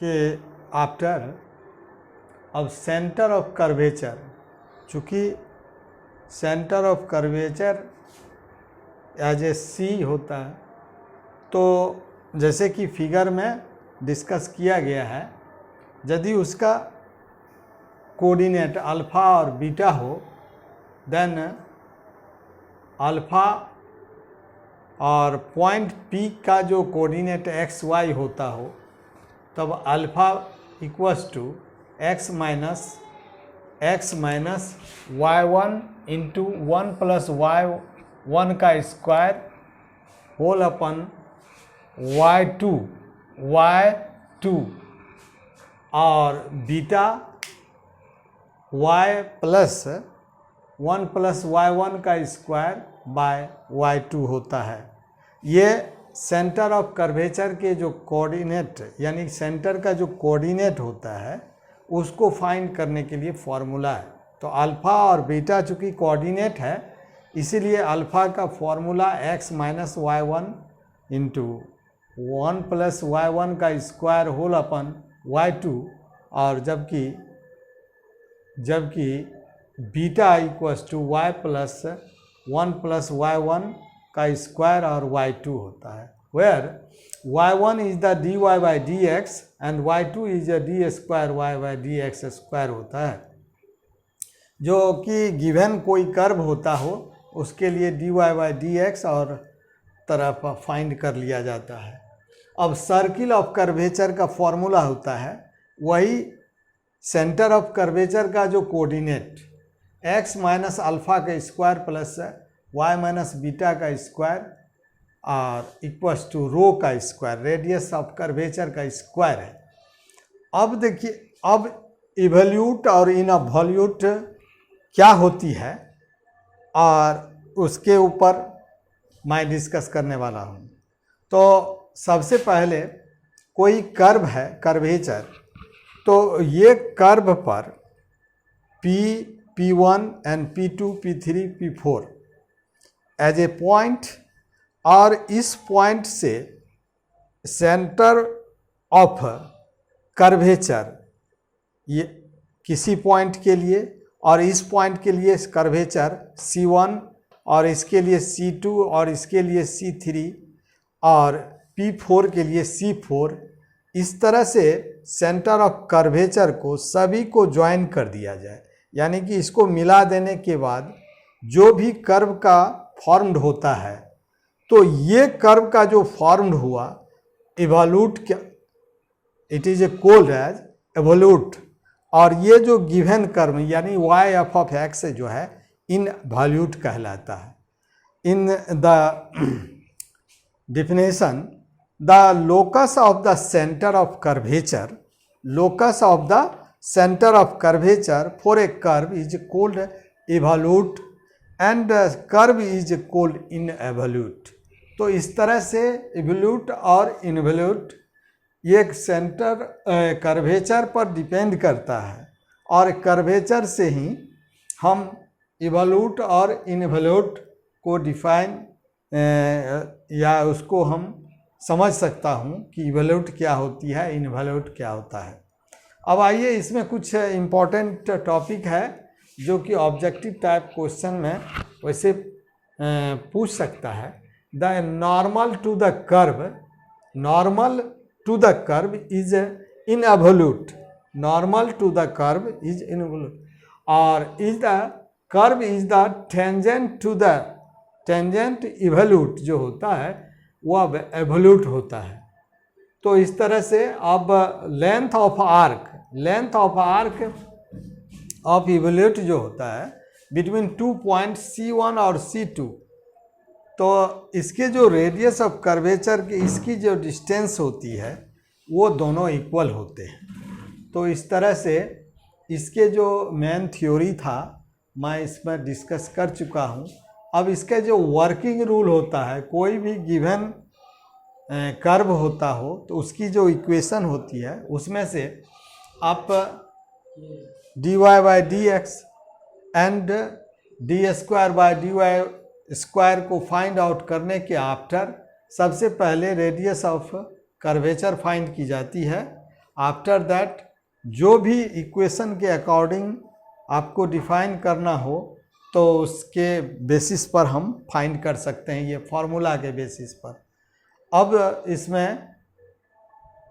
कि आफ्टर अब centre of curvature, चूँकि centre of curvature as A C होता है, तो जैसे कि फिगर में डिस्कस किया गया है, यदि उसका कोऑर्डिनेट अल्फ़ा और बीटा हो, देन अल्फ़ा और पॉइंट पी का जो कोऑर्डिनेट एक्स वाई होता हो, तब alpha equals to X minus Y one into 1 plus Y one का square whole upon Y two और beta y plus 1 plus Y one का स्क्वायर बाय वाई टू होता है। ये सेंटर ऑफ कर्वेचर के जो कोऑर्डिनेट यानी सेंटर का जो कोऑर्डिनेट होता है उसको फाइंड करने के लिए फॉर्मूला है। तो अल्फ़ा और बीटा चूँकि कोऑर्डिनेट है, इसीलिए अल्फ़ा का formula x minus Y one into 1 plus Y one का square whole upon Y two, और जबकि beta equals to y plus 1 plus Y one का स्क्वायर और वाई टू होता है, where y1 is the dy by D X and y2 is the D square Y by D X square होता है। जो कि गिवन कोई curve होता हो उसके लिए dy बाई डी एक्स और तरफ फाइंड कर लिया जाता है। अब सर्किल ऑफ कर्वेचर का फॉर्मूला होता है वही सेंटर ऑफ कर्वेचर का जो कोऑर्डिनेट x माइनस अल्फ़ा का square plus y minus beta का स्क्वायर और इक्वल्स टू रो का स्क्वायर, रेडियस ऑफ कर्वेचर का स्क्वायर है। अब देखिए, अब इवोल्यूट और इनवोल्यूट क्या होती है और उसके ऊपर मैं डिस्कस करने वाला हूँ। तो सबसे पहले कोई कर्व है कर्वेचर, तो ये कर्व पर P1 and P2 P3 P4 as a point, और इस पॉइंट से सेंटर ऑफ कर्वेचर ये किसी पॉइंट के लिए, और इस पॉइंट के लिए कर्वेचर C1 और इसके लिए C2 और इसके लिए C3 और P4 के लिए C4, इस तरह से सेंटर ऑफ कर्वेचर को सभी को ज्वाइन कर दिया जाए, यानी कि इसको मिला देने के बाद जो भी कर्व का फॉर्म्ड होता है, तो ये कर्व का जो फॉर्म्ड हुआ इवोल्यूट क्या, it is a called as evolute, और ये जो गिवन कर्व यानी y एफ ऑफ एक्स जो है इनवोल्यूट कहलाता है। In the definition, the locus of the center of curvature, locus of the center of curvature for a curve is called evolute and curve is called involute। तो इस तरह से evolute और involute ये सेंटर कर्वेचर पर depend करता है, और कर्वेचर से ही हम evolute और involute को डिफाइन या उसको हम समझ सकता हूँ कि इवोल्यूट क्या होती है, इनवोल्यूट क्या होता है। अब आइए, इसमें कुछ इम्पोर्टेंट टॉपिक है जो कि ऑब्जेक्टिव टाइप क्वेश्चन में वैसे पूछ सकता है। The normal to the curve is involute, normal to the curve is involute, और is the curve is the tangent to the tangent evolute जो होता है वह एवोल्यूट होता है। तो इस तरह से अब length of arc of evolute जो होता है बिटवीन 2 पॉइंट C1 और C2, तो इसके जो रेडियस ऑफ कर्वेचर की इसकी जो डिस्टेंस होती है वो दोनों इक्वल होते हैं। तो इस तरह से इसके जो मेन थ्योरी था मैं इसमें डिस्कस कर चुका हूँ। अब इसका जो वर्किंग रूल होता है, कोई भी गिवन कर्व होता हो तो उसकी जो इक्वेशन होती है उसमें से आप dy by D X and D square by D Y square को फाइंड आउट करने के आफ्टर सबसे पहले रेडियस ऑफ कर्वेचर फाइंड की जाती है, आफ्टर दैट जो भी इक्वेशन के अकॉर्डिंग आपको डिफाइन करना हो तो उसके बेसिस पर हम फाइंड कर सकते हैं, ये फॉर्मूला के बेसिस पर। अब इसमें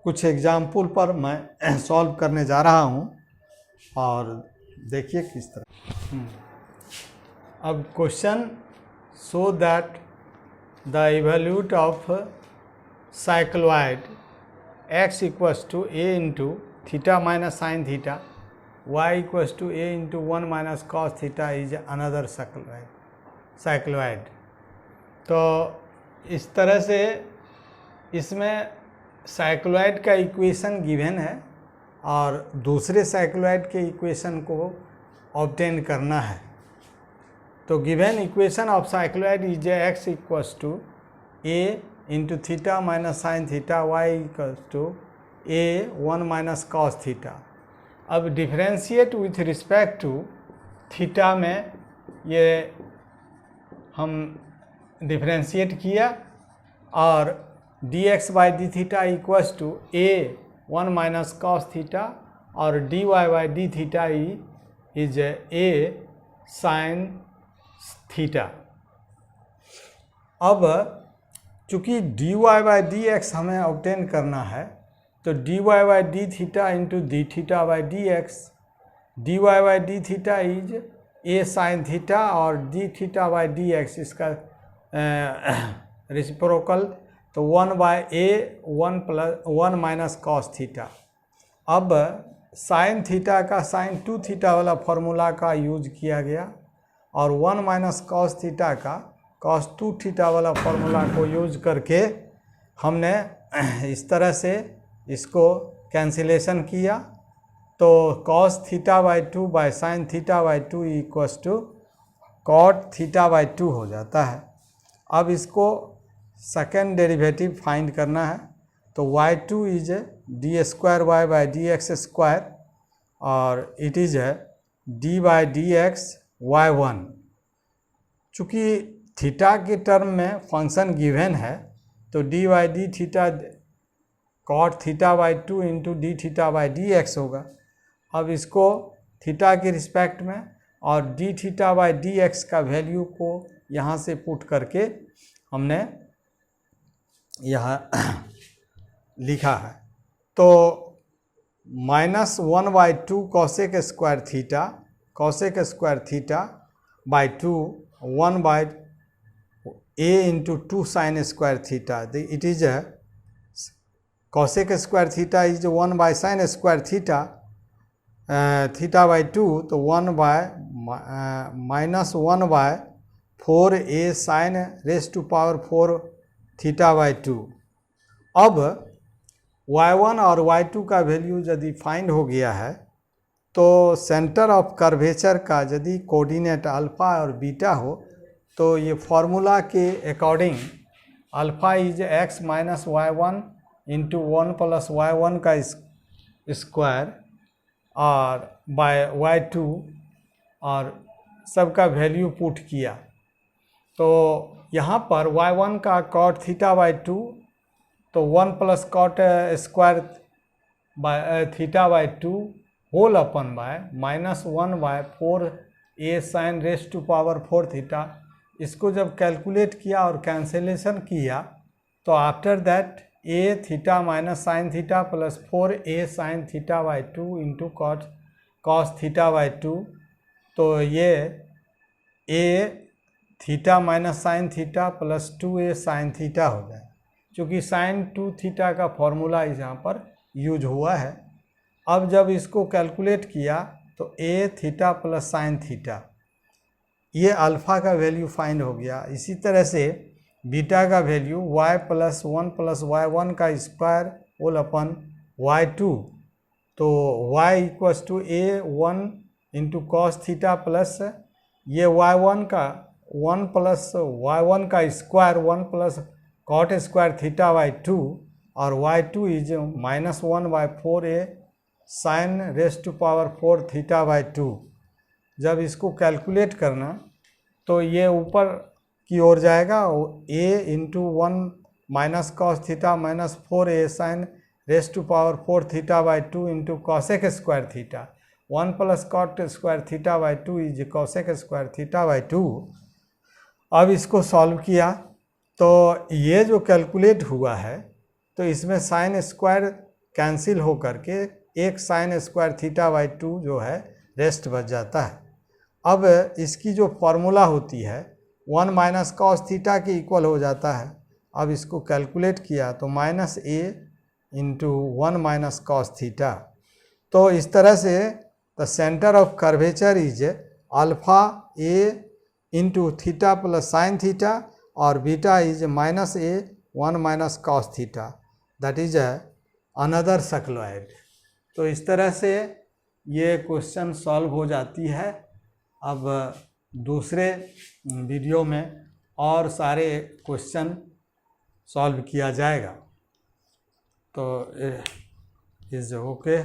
कुछ एग्जाम्पल पर मैं सॉल्व करने जा रहा हूँ और देखिए किस तरह। अब question show that the evolute of cycloid x equals to a into theta minus sine theta y equals to a into 1 minus cos theta is another cycloid. तो इस तरह से इसमें साइक्लॉइड का इक्वेशन गिवन है और दूसरे साइक्लॉइड के इक्वेशन को ऑब्टेन करना है। तो given equation of cycloid is x equals to a into theta minus sine theta y equals to a 1 minus cos theta. अब differentiate with respect to theta में ये हम डिफरेंशिएट किया और dx by D theta equals to a 1 minus cos theta और dy by D theta is a sine theta. अब चूँकि dy by D X हमें ऑब्टेन करना है तो dy by D theta into D theta by D X, dy by D theta is a sine theta और D theta by D X इसका reciprocal तो 1 by a 1 minus cos theta. अब sine theta का sine 2 theta वाला formula का use किया गया और 1 माइनस कॉस थीटा का कॉस 2 थीटा वाला फॉर्मूला को यूज करके हमने इस तरह से इसको कैंसिलेशन किया। तो cos theta by 2 by sine theta by 2 equals to cot theta by 2 हो जाता है। अब इसको सेकेंड डेरिवेटिव फाइंड करना है तो y2 is D square Y by D X square और it is D by D X y1। चूँकि थीटा के टर्म में फंक्शन गिवन है तो D by D theta cot theta by 2 into D theta by D X होगा। अब इसको theta के रिस्पेक्ट में और D theta by D X का वैल्यू को यहाँ से पुट करके हमने यहाँ लिखा है। तो -1/2 cosec square theta by 2 1 by a into 2 sine square theta. It is cosec square theta is 1 by sine square theta by 2 तो 1 by -1 by 4a sine raise to power 4 theta by 2। अब y1 और y2 का value यदि find हो गया है तो centre of curvature का यदि कोऑर्डिनेट अल्फ़ा और बीटा हो तो ये फॉर्मूला के according alpha is x minus y1 into 1 plus y1 का स्क्वायर और बाय y2 और सबका वैल्यू पुट किया। तो यहाँ पर y1 का कॉट थीटा बाई 2 तो 1 plus cot square by theta by 2 whole अपन by -1 by 4a sine raise to power 4 theta. इसको जब कैलकुलेट किया और कैंसिलेशन किया तो after that a theta minus sine theta plus 4a sine theta by 2 into cos theta by 2 तो ये a theta minus sine theta plus 2a sine theta हो जाए। क्योंकि साइन 2 थीटा का फॉर्मूला यहाँ पर यूज हुआ है। अब जब इसको कैलकुलेट किया तो a theta plus sine theta ये अल्फ़ा का वैल्यू फाइंड हो गया। इसी तरह से बीटा का value y plus 1 plus y1 का स्क्वायर होल अपन y2 तो y equals to a1 into cos theta plus ये y1 का 1 प्लस y1 का square 1 plus cot square theta by 2 और y2 is -1 by 4a sine raise to power 4 theta by 2। जब इसको calculate करना तो ये ऊपर की ओर जाएगा a into 1 minus cos theta minus 4a sine raise to power 4 theta by 2 into cosec square theta, 1 plus cot square theta by 2 is cosec square theta by 2। अब इसको सॉल्व किया तो ये जो कैलकुलेट हुआ है तो इसमें साइन स्क्वायर कैंसिल हो करके एक साइन स्क्वायर थीटा बाई 2 जो है रेस्ट बच जाता है। अब इसकी जो फॉर्मूला होती है 1 माइनस कॉस थीटा के इक्वल हो जाता है। अब इसको कैलकुलेट किया तो minus A into 1 minus cos theta. तो इस तरह से the centre of curvature is alpha A into theta plus sine theta और beta is minus A 1 minus cos theta, that is another cycloid. तो इस तरह से ये क्वेश्चन सॉल्व हो जाती है। अब दूसरे वीडियो में और सारे क्वेश्चन सॉल्व किया जाएगा। तो इज ओके।